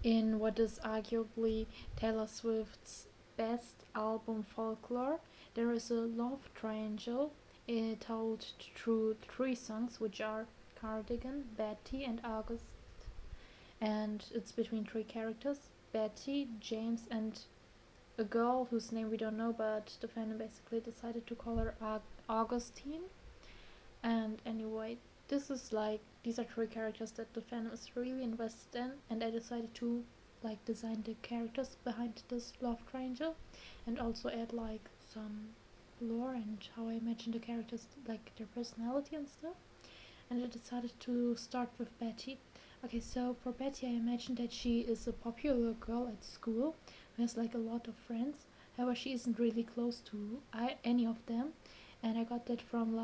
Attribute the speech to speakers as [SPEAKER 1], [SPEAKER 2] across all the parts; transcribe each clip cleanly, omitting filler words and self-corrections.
[SPEAKER 1] In what is arguably Taylor Swift's best album, Folklore, there is a love triangle told through three songs, which are Cardigan, Betty, and August. And it's between three characters: Betty, James, and a girl whose name we don't know, but the fandom basically decided to call her Augustine. And anyway, these are three characters that the fandom is really invested in, and I decided to design the characters behind this love triangle, and also add some lore and how I imagine the characters, their personality and stuff. And I decided to start with Betty. Okay, so for Betty, I imagine that she is a popular girl at school who has a lot of friends. However, she isn't really close to any of them, and I got that from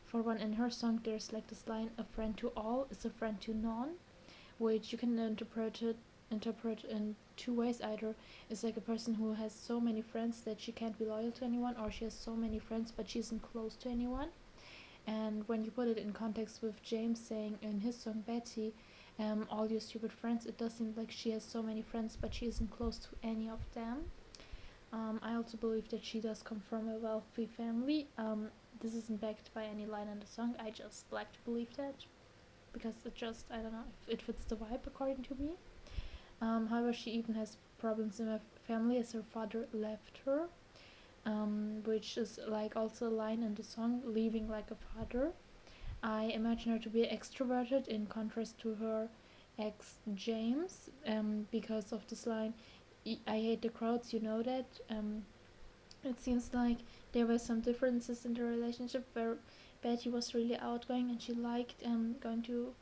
[SPEAKER 1] for one, in her song there's this line: "A friend to all is a friend to none," which you can interpret in two ways. Either it's a person who has so many friends that she can't be loyal to anyone, or she has so many friends but she isn't close to anyone. And when you put it in context with James saying in his song Betty, all your stupid friends, it does seem like she has so many friends but she isn't close to any of them. I also believe that she does come from a wealthy family. This isn't backed by any line in the song. I just like to believe that because I don't know, if it fits the vibe according to me. However, she even has problems in her family as her father left her, which is also a line in the song, leaving like a father. I imagine her to be extroverted in contrast to her ex James, because of this line, "I hate the crowds, you know that." It seems like there were some differences in the relationship where Betty was really outgoing and she liked going to,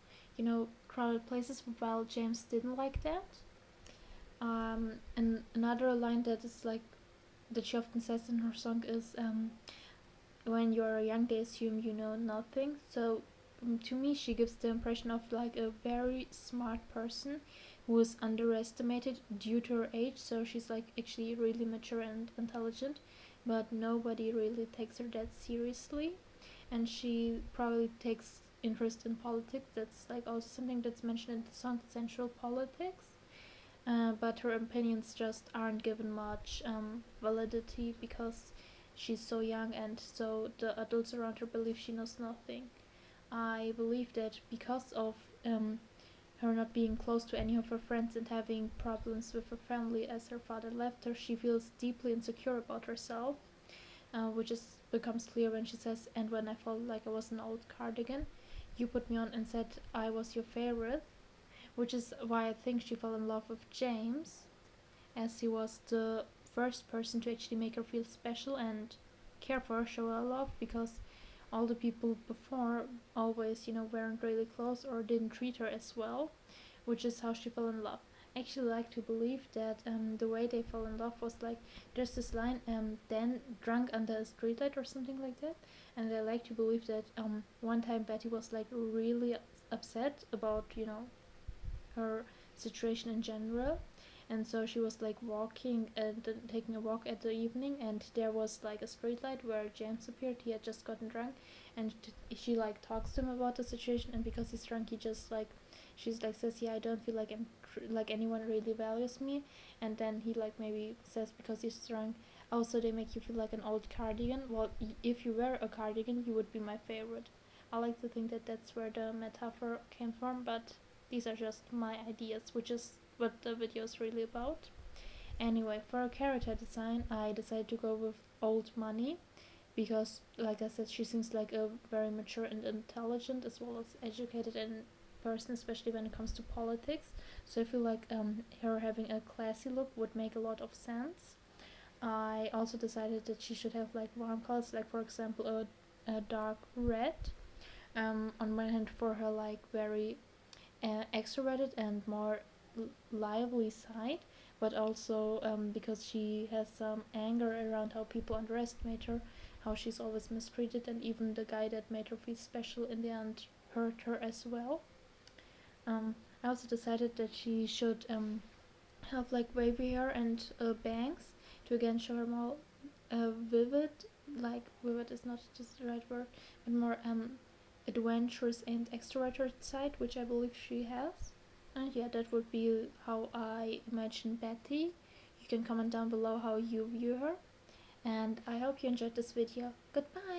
[SPEAKER 1] crowded places, while James didn't like that. And another line that she often says in her song is, "When you're young, they assume you know nothing." So to me, she gives the impression of a very smart person who is underestimated due to her age. So she's actually really mature and intelligent, but nobody really takes her that seriously. And she probably takes interest in politics. That's also something that's mentioned in the song, Central Politics. But her opinions just aren't given much validity because she's so young, and so the adults around her believe she knows nothing. I believe that because of her not being close to any of her friends and having problems with her family as her father left her, she feels deeply insecure about herself, which becomes clear when she says, "And when I felt like I was an old cardigan, you put me on and said I was your favorite," which is why I think she fell in love with James, as he was the first person to actually make her feel special and care for her, show her love, because all the people before always, weren't really close or didn't treat her as well, which is how she fell in love. I actually like to believe that the way they fell in love was there's this line, "then drunk under a streetlight" or something like that, and I like to believe that one time Betty was really upset about her situation in general, and so she was walking and taking a walk at the evening, and there was a street light where James appeared. He had just gotten drunk, and she talks to him about the situation, and because he's drunk, he just she's says, "Yeah, I don't feel like anyone really values me," and then he maybe says, because he's drunk, "Also, they make you feel like an old cardigan. Well, if you were a cardigan, you would be my favorite." I like to think that that's where the metaphor came from, but these are just my ideas, which is what the video is really about. Anyway, for a character design, I decided to go with old money because, like I said, she seems like a very mature and intelligent, as well as educated and person, especially when it comes to politics. So I feel her having a classy look would make a lot of sense. I also decided that she should have warm colors, for example a dark red. On one hand, for her very extroverted and more lively side, but also because she has some anger around how people underestimate her, how she's always mistreated, and even the guy that made her feel special in the end hurt her as well. I also decided that she should have wavy hair and bangs to again show her more vivid. Vivid is not just the right word, but more adventurous and extroverted side, which I believe she has. And yeah, that would be how I imagine Betty. You can comment down below how you view her. And I hope you enjoyed this video. Goodbye!